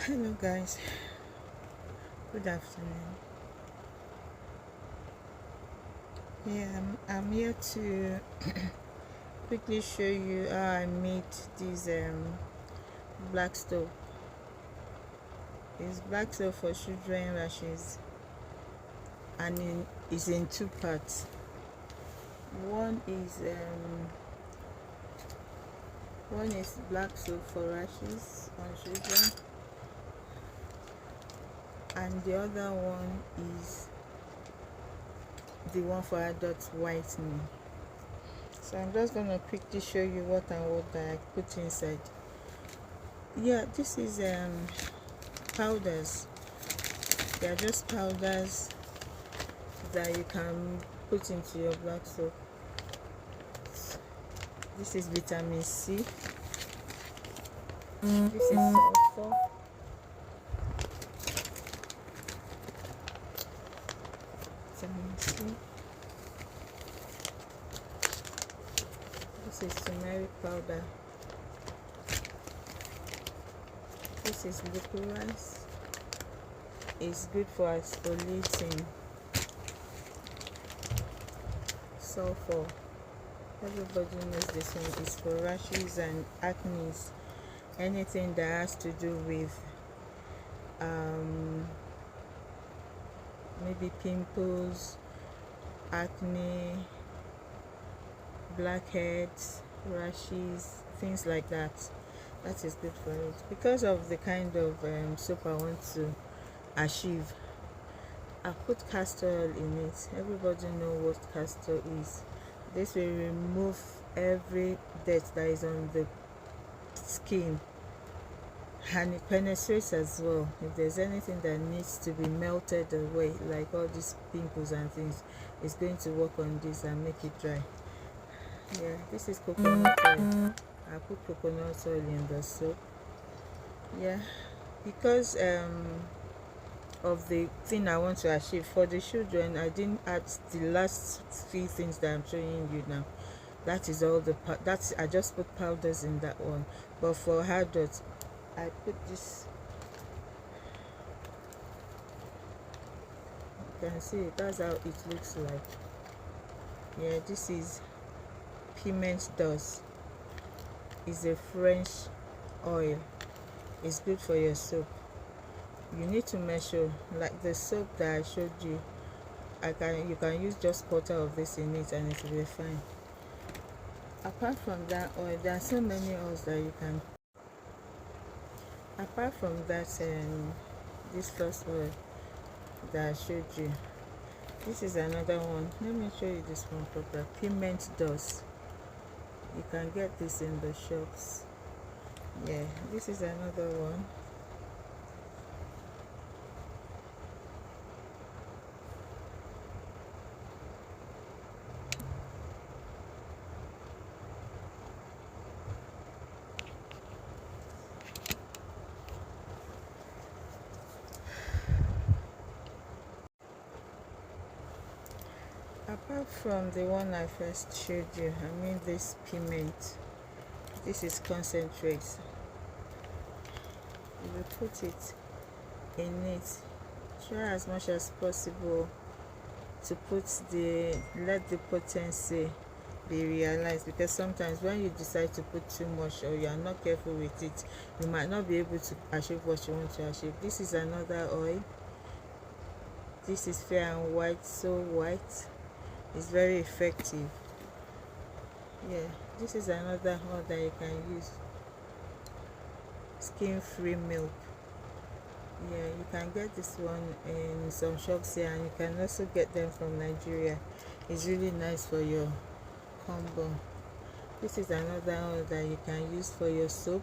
Hello guys, good afternoon. I'm here to quickly show you how I made this black soap. It's black soap for children rashes, and it's in two parts. One is black soap for rashes on children, and the other one is the one for adults, whitening. So I'm just gonna quickly show you what and what that I put inside. Yeah, this is powders. They are just powders that you can put into your black soap. This is vitamin C. This is sulfur. Vitamin C. This is turmeric powder. This is licorice. It's good for exfoliating. Sulfur. Everybody knows this one is for rashes and acne. Anything that has to do with maybe pimples, acne, blackheads, rashes, things like that. That is good for it. Because of the kind of soap I want to achieve, I put castor oil in it. Everybody know what castor is. This will remove every dirt that is on the skin, and it penetrates as well. If there's anything that needs to be melted away, like all these pimples and things, it's going to work on this and make it dry. Yeah, this is coconut oil. I put coconut oil in the soap. Yeah, because of the thing I want to achieve for the children, I didn't add the last few things that I'm showing you now. That is all that's I just put powders in that one. But for adults, I put this. You can see that's how it looks like. Yeah, this is piment dust. It's a French oil. It's good for your soap. You need to measure, like the soap that I showed you. You can use just quarter of this in it and it will be fine. Apart from that oil, there are so many oils that you can. Apart from that, this first oil that I showed you, this is another one. Let me show you this one proper. Piment dust. You can get this in the shops. Yeah, this is another one. Apart from the one I first showed you, I mean this piment, this is concentrate. You will put it in it. Try as much as possible to let the potency be realized, because sometimes when you decide to put too much or you are not careful with it, you might not be able to achieve what you want to achieve. This is another oil. This is Fair and White, so white. It's very effective. Yeah, this is another oil that you can use. Skin free milk. Yeah, you can get this one in some shops here, and you can also get them from Nigeria. It's really nice for your combo. This is another oil that you can use for your soap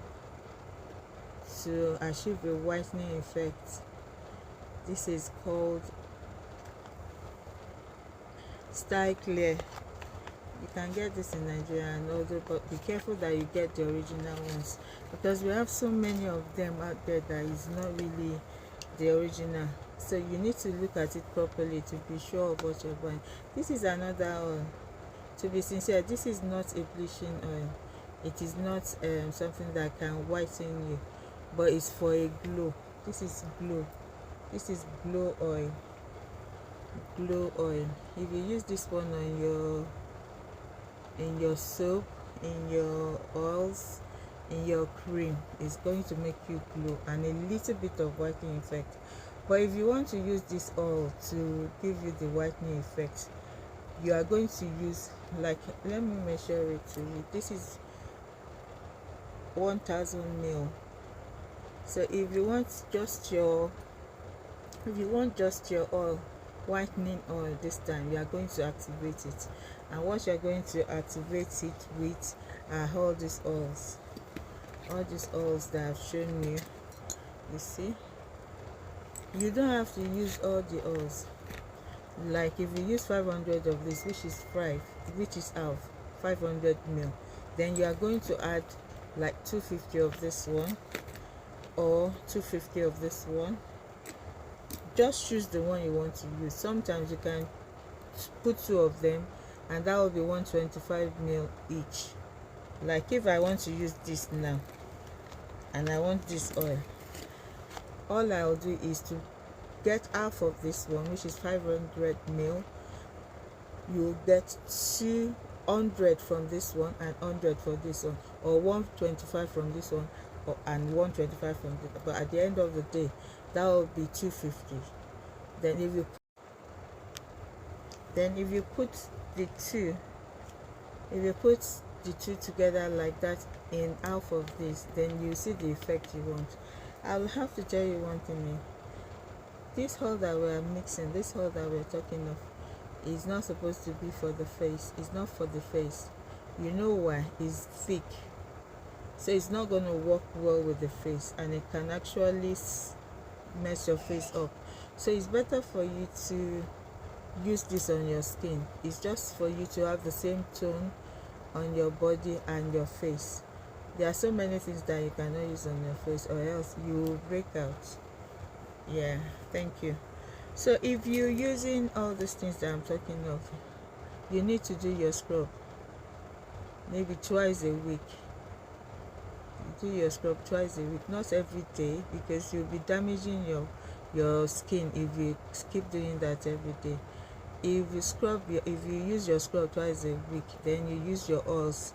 to achieve a whitening effect. This is called Style Clear. You can get this in Nigeria and other, but be careful that you get the original ones, because we have so many of them out there that is not really the original. So you need to look at it properly to be sure of what you're buying. This is another oil. To be sincere, this is not a bleaching oil. It is not something that can whiten you, but it's for a glow. This is glow. This is glow oil. Glow oil. If you use this one on your soap, in your oils, in your cream, it's going to make you glow and a little bit of whitening effect. But if you want to use this oil to give you the whitening effect, you are going to use, like, let me measure it to you. This is 1000 ml. So if you want just your oil, whitening oil, this time you are going to activate it, and what you are going to activate it with are all these oils that I've shown you. You see, you don't have to use all the oils. Like if you use 500 of this, which is half 500 ml, then you are going to add like 250 of this one or 250 of this one. Just choose the one you want to use. Sometimes you can put 2 of them, and that will be 125 ml each. Like if I want to use this now and I want this oil, all I'll do is to get half of this one, which is 500 ml. You'll get 200 from this one and 100 for this one, or 125 from this one and 125 from this. But at the end of the day, that will be 250. Then if you put the two together like that in half of this, then you see the effect you want. I'll have to tell you one thing. This oil that we are mixing, this oil that we're talking of, is not supposed to be for the face. It's not for the face. You know why? It's thick, so it's not going to work well with the face, and it can actually mess your face up. So it's better for you to use this on your skin. It's just for you to have the same tone on your body and your face. There are so many things that you cannot use on your face, or else you will break out. Yeah, thank you. So if you're using all these things that I'm talking of, you need to do your scrub maybe twice a week. Do your scrub twice a week, not every day, because you'll be damaging your skin if you keep doing that every day. If you use your scrub twice a week, then you use your oils.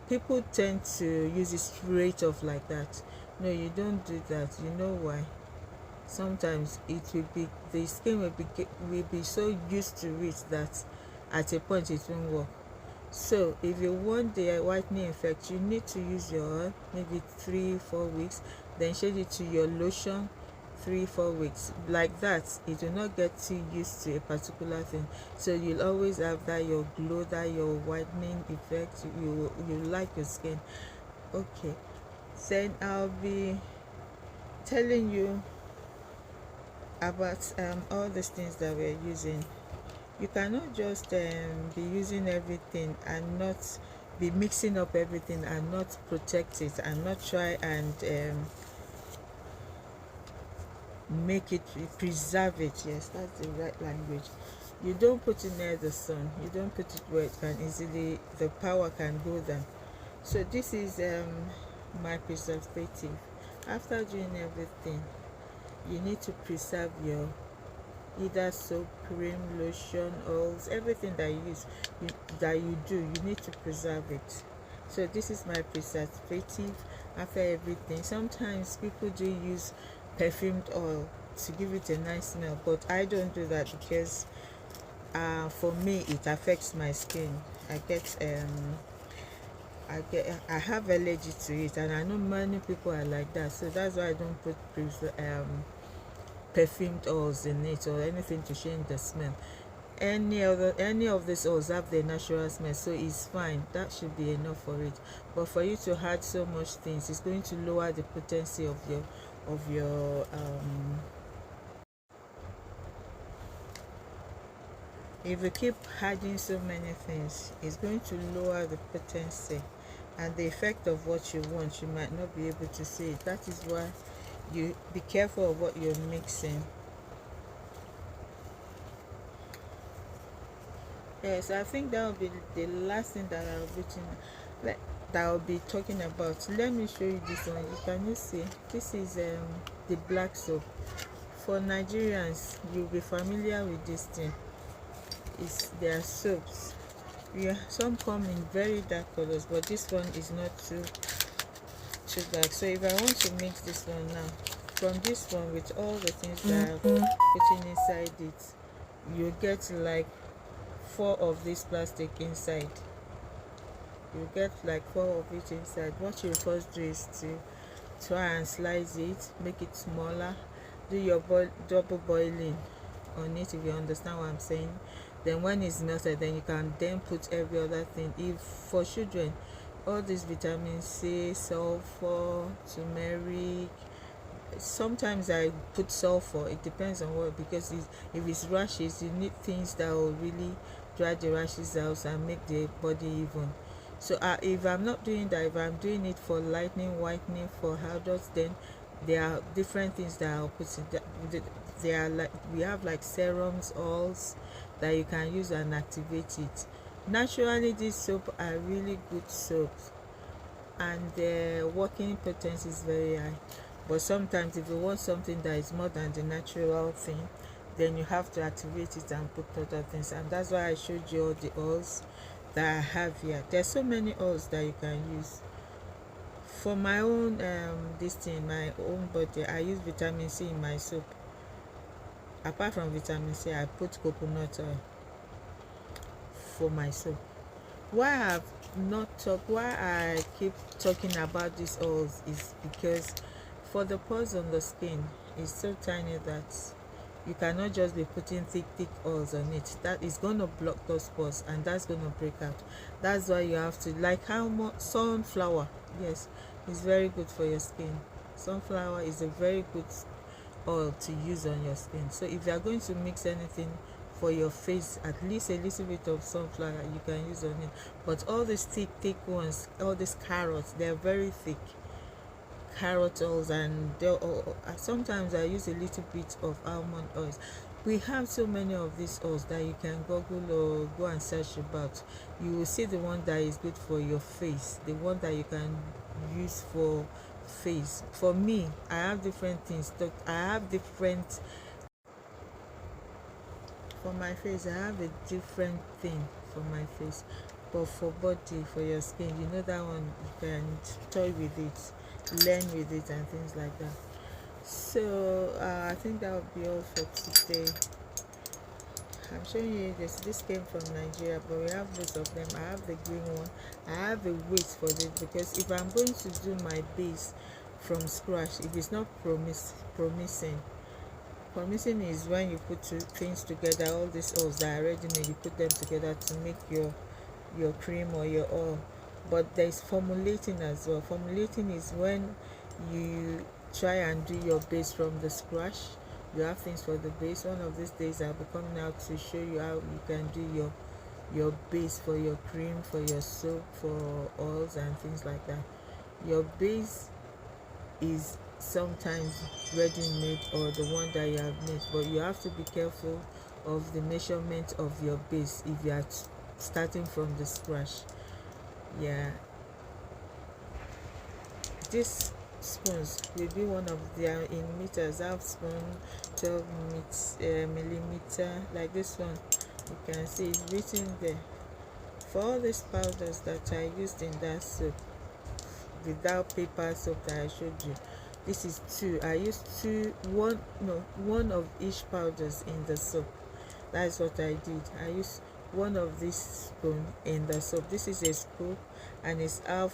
People tend to use it straight off like that. No, you don't do that. You know why? Sometimes the skin will be so used to it that at a point it won't work. So if you want the whitening effect, you need to use your oil maybe 3-4 weeks, then change it to your lotion 3-4 weeks. Like that, it will not get too used to a particular thing, so you'll always have that your glow, that your whitening effect. You like your skin. Okay, then I'll be telling you about all these things that we're using. You cannot just be using everything and not be mixing up everything and not protect it and not try and make it, preserve it. Yes, that's the right language. You don't put it near the sun. You don't put it where it can easily, the power can go down. So this is my preservative. After doing everything, you need to preserve your either soap, cream, lotion, oils, everything that you use, you need to preserve it. So this is my preservative after everything. Sometimes people do use perfumed oil to give it a nice smell, but I don't do that because for me it affects my skin. I have allergy to it, and I know many people are like that, so that's why I don't put perfumed oils in it or anything to change the smell. Any of these oils have the natural smell, so it's fine. That should be enough for it. But for you to add so much things, it's going to lower the potency of your if you keep adding so many things, it's going to lower the potency and the effect of what you want. You might not be able to see it. That is why you be careful of what you're mixing. Yes, I think that will be the last thing that I'll be doing. that I'll be talking about. Let me show you this one. Can you see? This is the black soap. For Nigerians, you'll be familiar with this thing. It's their soaps. Yeah, some come in very dark colors, but this one is not too dark. So if I want to mix this one now, from this one with all the things that I've putting inside it, you get like 4 of this plastic inside. You get like 4 of it inside. What you first do is to try and slice it, make it smaller, do your double boiling on it, if you understand what I'm saying. Then when it's melted, then you can then put every other thing. If for children, all these vitamin C, sulfur, turmeric, sometimes I put sulfur, it depends on what, because if it's rashes, you need things that will really dry the rashes out and make the body even. So if I'm not doing that, if I'm doing it for lightening, whitening, for adults, then there are different things that I'll put in. They are like, we have like serums, oils that you can use and activate it. Naturally, these soap are really good soaps, and their working potency is very high. But sometimes if you want something that is more than the natural thing, then you have to activate it and put other things. And that's why I showed you all the oils that I have here. There's so many oils that you can use. For my own this thing, my own body, I use vitamin C in my soap. Apart from vitamin C, I put coconut oil for my soap. Why I keep talking about these oils is because for the pores on the skin, it's so tiny that you cannot just be putting thick oils on it. That is going to block those pores, and that's going to break out. That's why you have to, like how much sunflower, yes, it's very good for your skin. Sunflower is a very good oil to use on your skin. So if you are going to mix anything for your face, at least a little bit of sunflower you can use on it. But all these thick ones, all these carrots, they're very thick carrot oils, and sometimes I use a little bit of almond oils. We have so many of these oils that you can google or go and search about. You will see the one that is good for your face, the one that you can use for face. For me, I have different things. I have different, for my face I have a different thing for my face. But for body, for your skin, you know that one, you can toy with it, learn with it, and things like that. So I think that would be all for today. I'm showing you this came from Nigeria, but we have lots of them. I have the green one. I have a weight for this, because if I'm going to do my base from scratch, if it's not promising is when you put 2 things together, all these oils that are already made, you put them together to make your cream or your oil. But there's formulating as well. Formulating is when you try and do your base from the scratch. You have things for the base. One of these days I'll be coming out to show you how you can do your base for your cream, for your soap, for oils and things like that. Your base is sometimes ready made or the one that you have made, but you have to be careful of the measurement of your base if you are starting from the scratch. Yeah, this spoons will be one of their in meters. Half spoon, 12 millimeter, like this one. You can see it's written there. For all these powders that I used in that soap, without paper soap that I showed you, this is 2. I used one of each powders in the soap. That's what I did. I used one of this spoon in the soap. This is a scoop, and it's half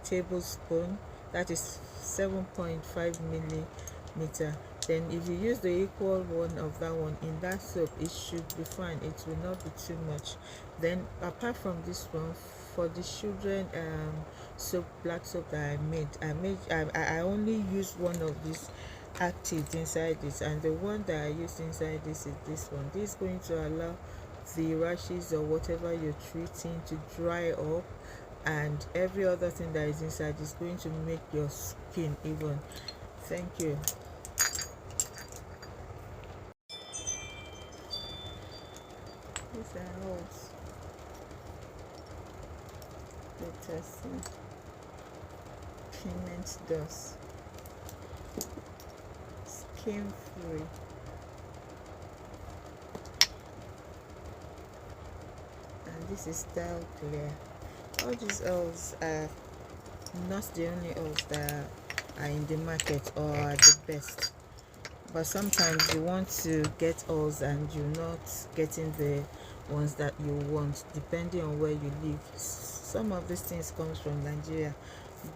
tablespoon, that is 7.5 millimeter. Then if you use the equal one of that one in that soap, it should be fine. It will not be too much. Then apart from this one, for the children soap, black soap that I only used one of these actives inside this, and the one that I used inside this is this one. This is going to allow the rashes or whatever you're treating to dry up, and every other thing that is inside is going to make your skin even. Thank you. These are holes. let us see. Payment dust, skin free, and this is style clear. All these oils are not the only oils that are in the market or are the best, but sometimes you want to get oils and you're not getting the ones that you want depending on where you live. Some of these things comes from Nigeria,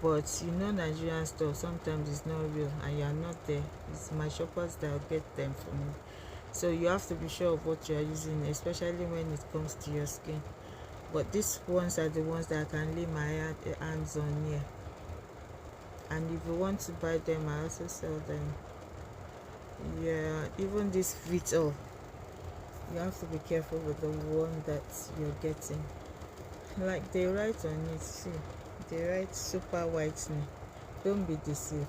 but you know Nigerian stuff sometimes is not real and you are not there. It's my shoppers that will get them for me. So you have to be sure of what you are using, especially when it comes to your skin. But these ones are the ones that I can lay my hands on here, and if you want to buy them, I also sell them. Yeah, even this Vitol, you have to be careful with the one that you're getting. Like they write on it, see, they write super whitening. Don't be deceived.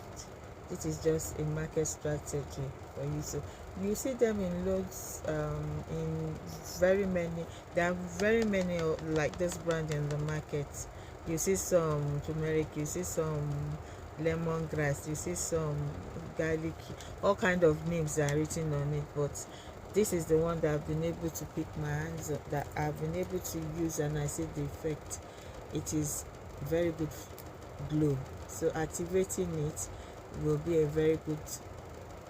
This is just a market strategy for you. So you see them in loads, in very many. There are very many like this brand in the market. You see some turmeric, you see some lemongrass, you see some garlic, all kind of names are written on it, but this is the one that I've been able to pick my hands on, that I've been able to use, and I see the effect. It is very good glow. So activating it will be a very good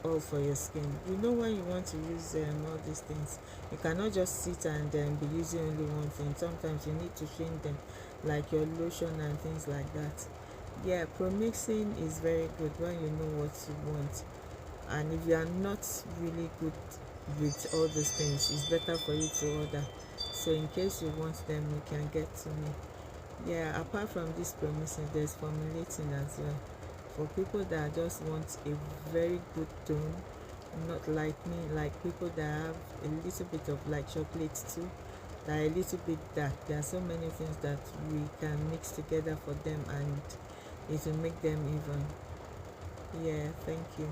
oil for your skin. You know, when you want to use all these things, you cannot just sit and be using only one thing. Sometimes you need to change them, like your lotion and things like that. Yeah, pro-mixing is very good when you know what you want, and if you are not really good with all these things, it's better for you to order, so in case you want them you can get to me. Yeah, apart from this pro-mixing, there's formulating as well for people that just want a very good tone, not like me, like people that have a little bit of like chocolate too, that are a little bit dark. There are so many things that we can mix together for them and it will make them even. Yeah, thank you.